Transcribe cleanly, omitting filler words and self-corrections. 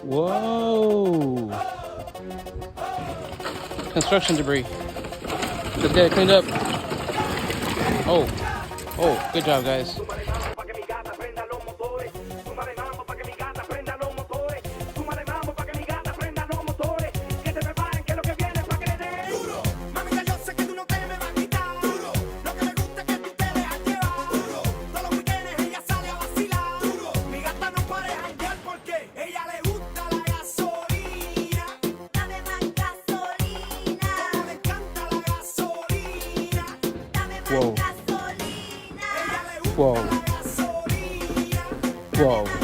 Whoa. Construction debris. Let's get it cleaned up. Oh. Oh, good job, guys. Whoa. Whoa. Whoa.